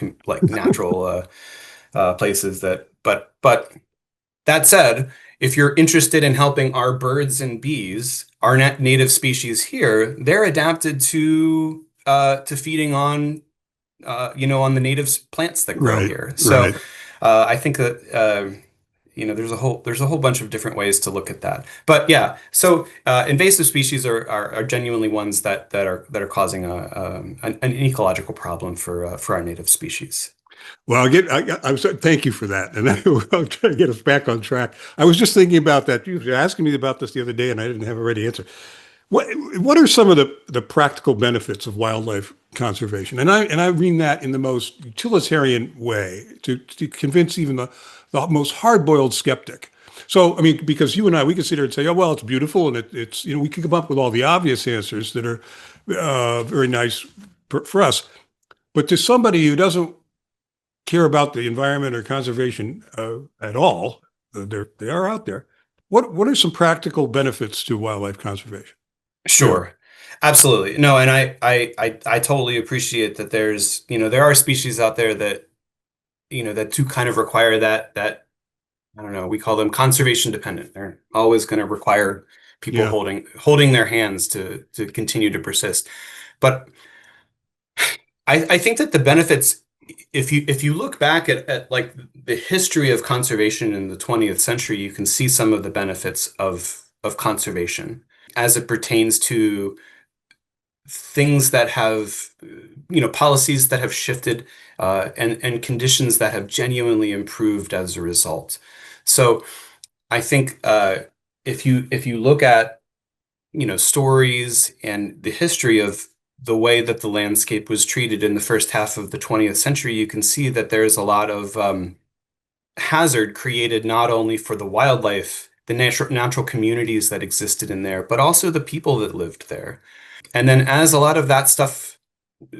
places but that said, if you're interested in helping our birds and bees, our native species here, they're adapted to feeding on the native plants that grow Right. here. So Right. I think that there's a whole bunch of different ways to look at that. But yeah, so invasive species are genuinely ones that are causing an ecological problem for our native species. Well, thank you for that. And I'll try to get us back on track. I was just thinking about that. You were asking me about this the other day, and I didn't have a ready answer. What what are some of the practical benefits of wildlife conservation? And I mean that in the most utilitarian way to convince even the most hard-boiled skeptic. So, I mean, because you and I, we can sit here and say, oh, well, it's beautiful, and it's we can come up with all the obvious answers that are very nice for us. But to somebody who doesn't care about the environment or conservation at all, they are out there. What are some practical benefits to wildlife conservation? Yeah. Sure. Absolutely. No, and I totally appreciate that there are species out there that do kind of require that I don't know, we call them conservation dependent. They're always going to require people Yeah. holding their hands to continue to persist. But I think that the benefits if you look back at like the history of conservation in the 20th century, you can see some of the benefits of conservation as it pertains to things that have, policies that have shifted, and conditions that have genuinely improved as a result. So I think if you look at stories and the history of the way that the landscape was treated in the first half of the 20th century, you can see that there's a lot of hazard created not only for the wildlife, the natural communities that existed in there, but also the people that lived there. And then as a lot of that stuff,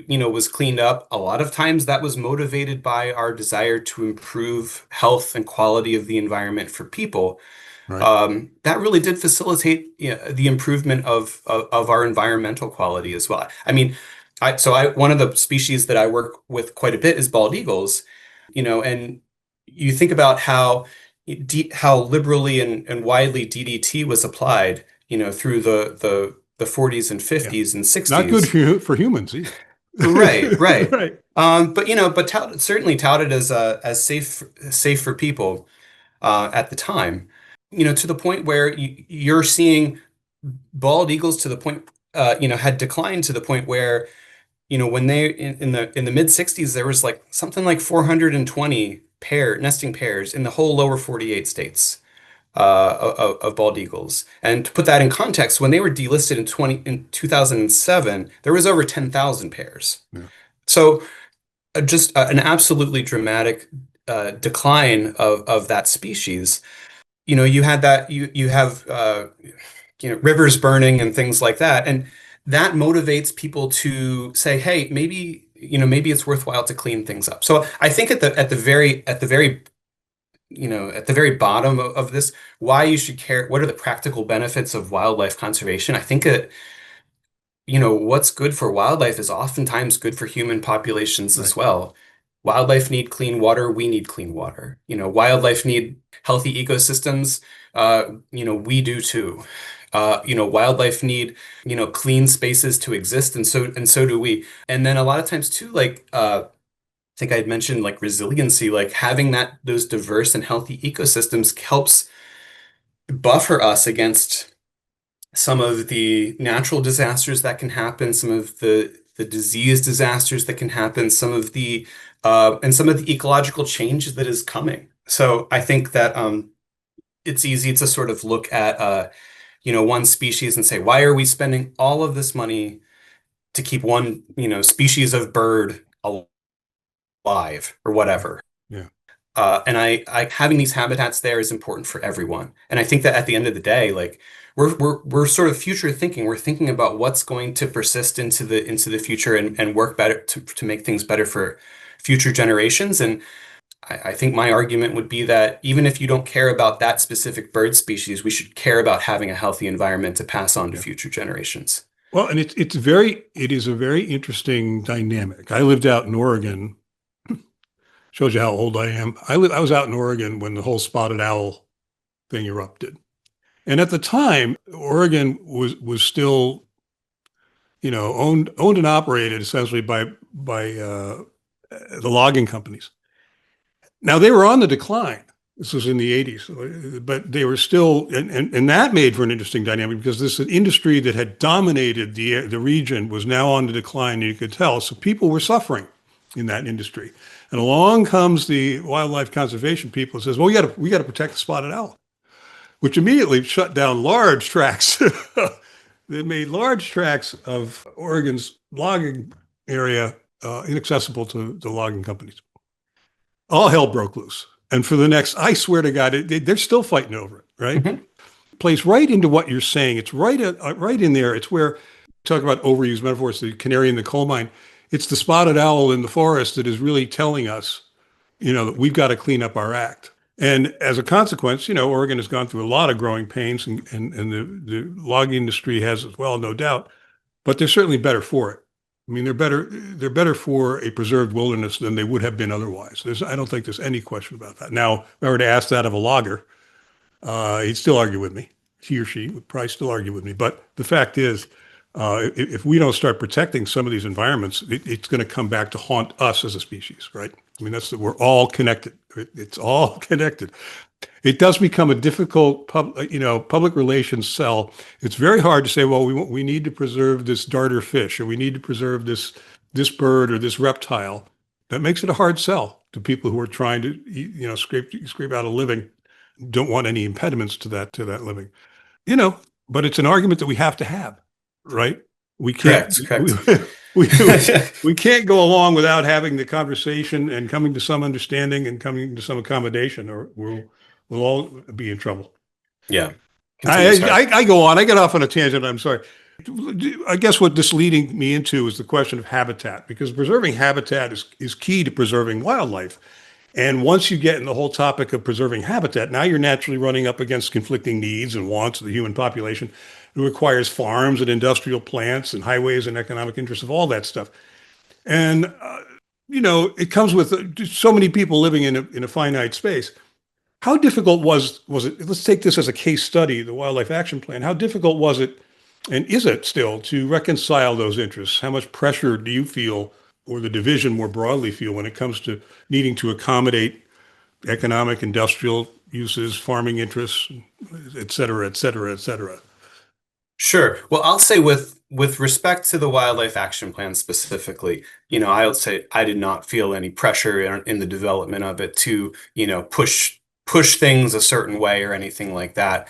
was cleaned up, a lot of times that was motivated by our desire to improve health and quality of the environment for people. Right. That really did facilitate, the improvement of our environmental quality as well. I mean, one of the species that I work with quite a bit is bald eagles, and you think about how liberally and widely DDT was applied, through the 40s and 50s and 60s. Not good for humans either. Right, right. Right. But certainly touted as safe for people at the time. To the point where you're seeing bald eagles to the point, had declined to the point where, when they in the mid 60s, there was like something like 420 nesting pairs in the whole lower 48 states of bald eagles. And to put that in context, when they were delisted in 2007, there was over 10,000 pairs. Yeah. So just an absolutely dramatic decline of that species. You had that you have rivers burning and things like that, and that motivates people to say, hey, maybe it's worthwhile to clean things up. So I think at the very bottom of this, why you should care, what are the practical benefits of wildlife conservation? I think that what's good for wildlife is oftentimes good for human populations as well. Wildlife need clean water. We need clean water. Wildlife need healthy ecosystems. We do too. Wildlife need, clean spaces to exist. And so do we. And then a lot of times too, like, I think I had mentioned like resiliency, like having those diverse and healthy ecosystems helps buffer us against some of the natural disasters that can happen, some of the disease disasters that can happen, some of the ecological change that is coming. So I think that it's easy to sort of look at one species and say, why are we spending all of this money to keep one species of bird alive or whatever? Yeah. And I having these habitats there is important for everyone. And I think that at the end of the day, like we're sort of future thinking. We're thinking about what's going to persist into the future and work better to make things better for future generations. And I think my argument would be that even if you don't care about that specific bird species, we should care about having a healthy environment to pass on to future generations. Well, and it is a very interesting dynamic. I lived out in Oregon. Shows you how old I am. I was out in Oregon when the whole spotted owl thing erupted. And at the time, Oregon was still, owned and operated essentially by the logging companies. Now they were on the decline. This was in the 80s, but they were still, and that made for an interesting dynamic because this industry that had dominated the region was now on the decline, and you could tell. So people were suffering in that industry. And along comes the wildlife conservation people and says, well, we got to protect the spotted owl, which immediately shut down large tracts. They made large tracts of Oregon's logging area inaccessible to the logging companies. All hell broke loose. And for the next, I swear to God, they're still fighting over it, right? Mm-hmm. Plays right into what you're saying. It's right in there. It's where, talk about overused metaphors, the canary in the coal mine. It's the spotted owl in the forest that is really telling us, that we've got to clean up our act. And as a consequence, Oregon has gone through a lot of growing pains, and the logging industry has as well, no doubt. But they're certainly better for it. I mean, they're better for a preserved wilderness than they would have been otherwise. I don't think there's any question about that. Now, if I were to ask that of a logger, he'd still argue with me. He or she would probably still argue with me. But the fact is, If we don't start protecting some of these environments, it's going to come back to haunt us as a species, right? I mean, we're all connected. It's all connected. It does become a difficult public relations sell. It's very hard to say, well, we need to preserve this darter fish, or we need to preserve this bird or this reptile. That makes it a hard sell to people who are trying to, scrape out a living, don't want any impediments to that living. But it's an argument that we have to have, right? We can't Correct. we, we can't go along without having the conversation and coming to some understanding and coming to some accommodation, or we'll all be in trouble. Yeah. I go on. I get off on a tangent. I'm sorry. I guess what this leading me into is the question of habitat, because preserving habitat is key to preserving wildlife. And once you get in the whole topic of preserving habitat, now you're naturally running up against conflicting needs and wants of the human population. It requires farms and industrial plants and highways and economic interests of all that stuff. And, it comes with so many people living in a finite space. How difficult was it? Let's take this as a case study, the Wildlife Action Plan. How difficult was it, and is it still, to reconcile those interests? How much pressure do you feel, or the division more broadly feel, when it comes to needing to accommodate economic, industrial uses, farming interests, et cetera, et cetera, et cetera? Sure. Well, I'll say with respect to the Wildlife Action Plan specifically, I would say I did not feel any pressure in the development of it to, push things a certain way or anything like that.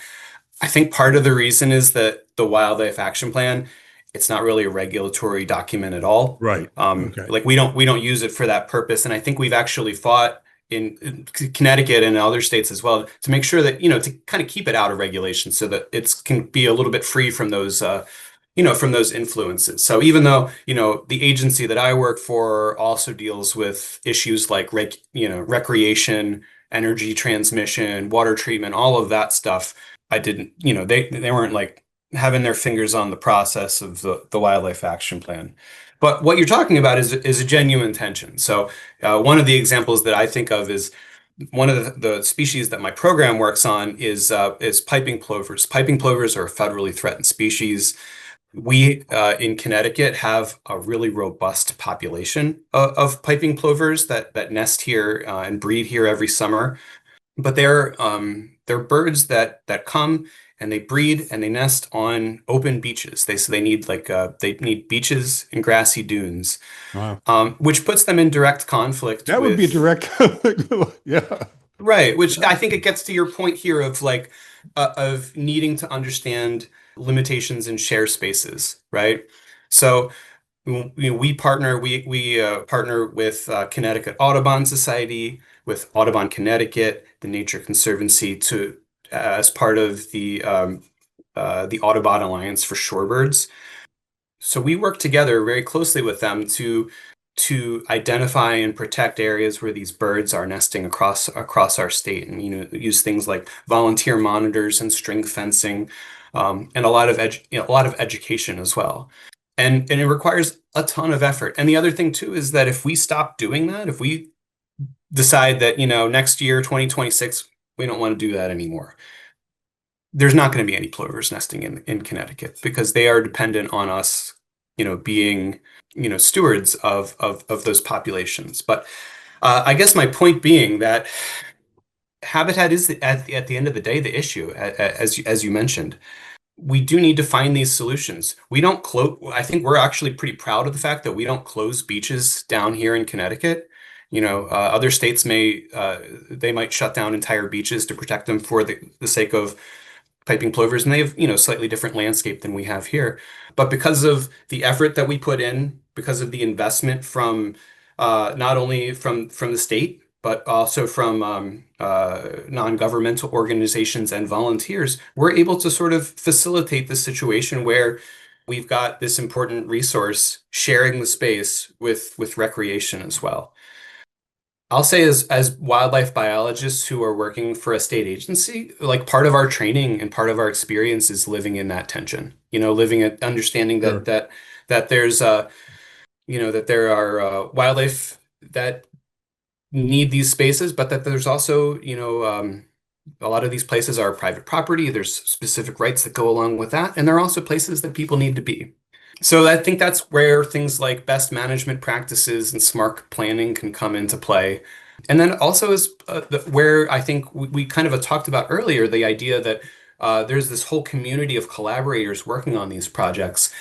I think part of the reason is that the Wildlife Action Plan, it's not really a regulatory document at all. Right. Okay. Like we don't use it for that purpose. And I think we've actually fought in Connecticut and other states as well to make sure that, to kind of keep it out of regulation so that it can be a little bit free from those, from those influences. So even though, the agency that I work for also deals with issues like, recreation, energy transmission, water treatment, all of that stuff, I didn't, they weren't like having their fingers on the process of the Wildlife Action Plan. But what you're talking about is a genuine tension. So one of the examples that I think of is one of the species that my program works on is piping plovers. Piping plovers are a federally threatened species. We in Connecticut have a really robust population of piping plovers that nest here and breed here every summer. But they're birds that come and they breed and they nest on open beaches. They need they need beaches and grassy dunes, Wow. which puts them in direct conflict. That would be a direct conflict. Yeah. Right, which I think it gets to your point here of needing to understand limitations in share spaces, right? So we partner with Connecticut Audubon Society, with Audubon Connecticut, the Nature Conservancy, to as part of the Audubon Alliance for Shorebirds. So we work together very closely with them to identify and protect areas where these birds are nesting across our state, and use things like volunteer monitors and string fencing, and a lot of education as well. And it requires a ton of effort. And the other thing too is that if we stop doing that, if we decide that next year 2026 we don't want to do that anymore, there's not going to be any plovers nesting in Connecticut, because they are dependent on us being stewards of those populations. But I guess my point being that habitat is at the end of the day the issue, as you mentioned. We do need to find these solutions. We don't close. I think we're actually pretty proud of the fact that we don't close beaches down here in Connecticut. Other states they might shut down entire beaches to protect them for the sake of piping plovers, and they have slightly different landscape than we have here. But because of the effort that we put in, because of the investment from not only from the state, but also from non-governmental organizations and volunteers, we're able to sort of facilitate the situation where we've got this important resource sharing the space with recreation as well. I'll say as wildlife biologists who are working for a state agency, like part of our training and part of our experience is living in that tension, understanding that Sure. that there's that there are wildlife that need these spaces, but that there's also, a lot of these places are private property. There's specific rights that go along with that. And there are also places that people need to be. So I think that's where things like best management practices and smart planning can come into play. And then also is where I think we kind of talked about earlier, the idea that there's this whole community of collaborators working on these projects.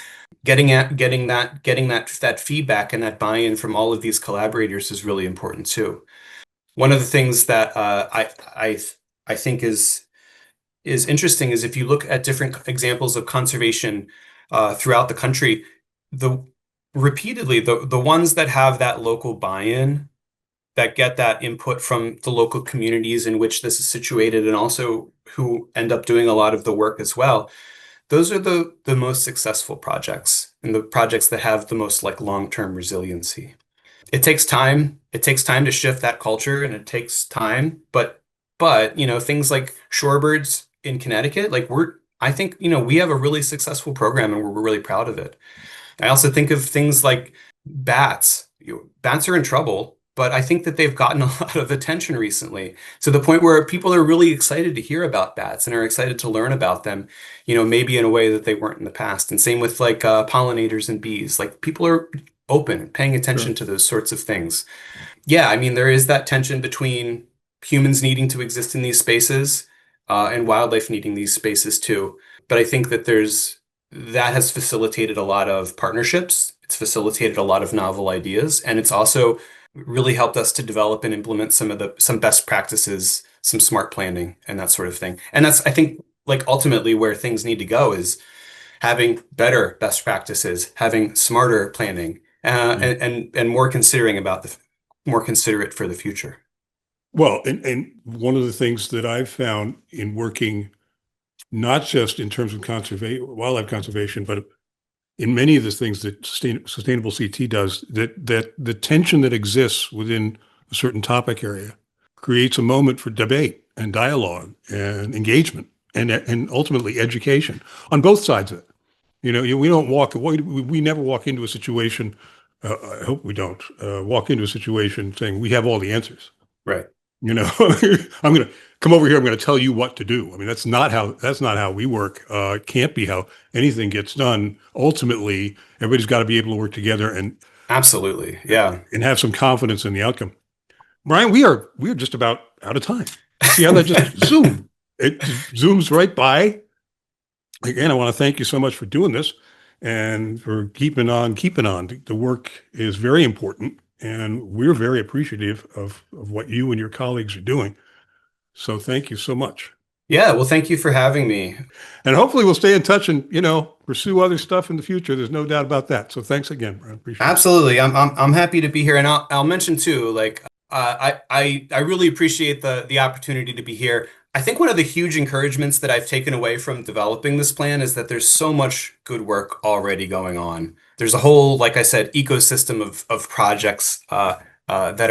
Getting that feedback and that buy-in from all of these collaborators is really important too. One of the things that I think is interesting is if you look at different examples of conservation throughout the country, the repeatedly the ones that have that local buy-in, that get that input from the local communities in which this is situated, and also who end up doing a lot of the work as well, those are the most successful projects and the projects that have the most like long-term resiliency. It takes time. It takes time to shift that culture, and it takes time. But things like shorebirds in Connecticut, like I think we have a really successful program, and we're really proud of it. I also think of things like bats. Bats are in trouble, but I think that they've gotten a lot of attention recently, to the point where people are really excited to hear about bats and are excited to learn about them, maybe in a way that they weren't in the past. And same with like pollinators and bees. Like people are open, paying attention to those sorts of things. Yeah, I mean, there is that tension between humans needing to exist in these spaces and wildlife needing these spaces too. But I think that has facilitated a lot of partnerships. It's facilitated a lot of novel ideas, and it's also really helped us to develop and implement some best practices, some smart planning, and that sort of thing. And that's, I think, like ultimately where things need to go, is having better best practices, having smarter planning, and more more considerate for the future. Well, and one of the things that I've found in working, not just in terms of wildlife conservation, but in many of the things that sustainable CT does, that the tension that exists within a certain topic area creates a moment for debate and dialogue and engagement and ultimately education on both sides of it. We don't we never walk into a situation, I hope we don't walk into a situation saying we have all the answers. Right. I'm going to come over here. I'm going to tell you what to do. I mean, that's not how we work. It can't be how anything gets done. Ultimately, everybody's got to be able to work together and absolutely, yeah, and have some confidence in the outcome. Brian, we are just about out of time. See how that just it zooms right by. Again, I want to thank you so much for doing this and for keeping on. The work is very important, and we're very appreciative of what you and your colleagues are doing. So thank you so much. Yeah, well, thank you for having me. And hopefully we'll stay in touch and, pursue other stuff in the future. There's no doubt about that. So thanks again, Brian. Appreciate it. Absolutely. I'm happy to be here. And I'll mention too, like, I really appreciate the opportunity to be here. I think one of the huge encouragements that I've taken away from developing this plan is that there's so much good work already going on. There's a whole, like I said, ecosystem of projects that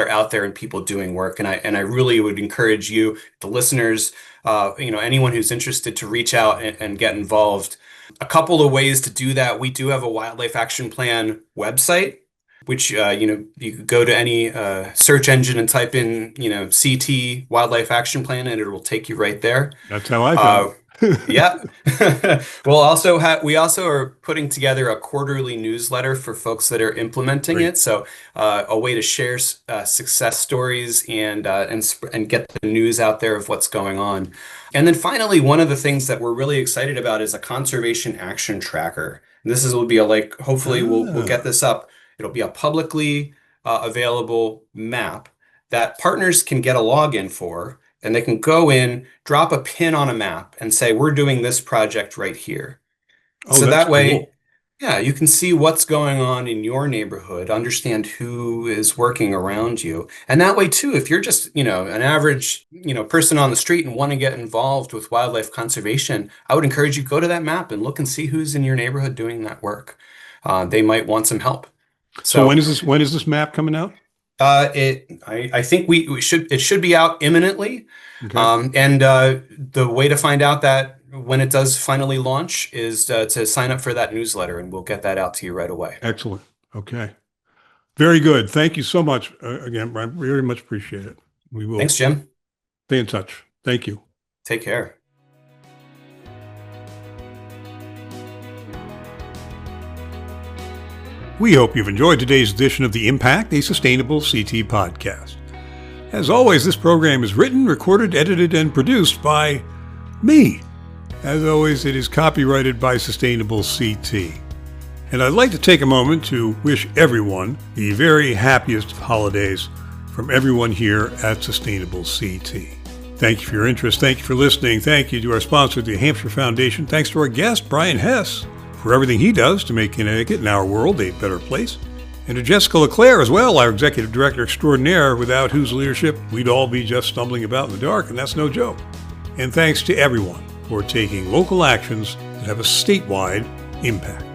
are out there and people doing work. And I really would encourage you, the listeners, anyone who's interested, to reach out and get involved. A couple of ways to do that: we do have a Wildlife Action Plan website, which you could go to any search engine and type in CT Wildlife Action Plan, and it will take you right there. That's how I found it. Yeah. We also are putting together a quarterly newsletter for folks that are implementing Great. it. So a way to share success stories and get the news out there of what's going on. And then finally, one of the things that we're really excited about is a conservation action tracker. And will be hopefully we'll get this up. It'll be a publicly available map that partners can get a login for. And they can go in, drop a pin on a map, and say, we're doing this project right here. So that way, cool. Yeah, you can see what's going on in your neighborhood, understand who is working around you. And that way too, if you're just, an average, person on the street and want to get involved with wildlife conservation, I would encourage you to go to that map and look and see who's in your neighborhood doing that work. They might want some help. So when is this map coming out? I think it should be out imminently. Okay. And the way to find out that when it does finally launch is to sign up for that newsletter, and we'll get that out to you right away. Excellent. Okay. Very good. Thank you so much again, Brian. Very much appreciate it. We will. Thanks, Jim. Stay in touch. Thank you. Take care. We hope you've enjoyed today's edition of The Impact, a Sustainable CT podcast. As always, this program is written, recorded, edited, and produced by me. As always, it is copyrighted by Sustainable CT. And I'd like to take a moment to wish everyone the very happiest holidays from everyone here at Sustainable CT. Thank you for your interest. Thank you for listening. Thank you to our sponsor, the Hampshire Foundation. Thanks to our guest, Brian Hess, for everything he does to make Connecticut and our world a better place. And to Jessica LeClaire as well, our Executive Director Extraordinaire, without whose leadership we'd all be just stumbling about in the dark, and that's no joke. And thanks to everyone for taking local actions that have a statewide impact.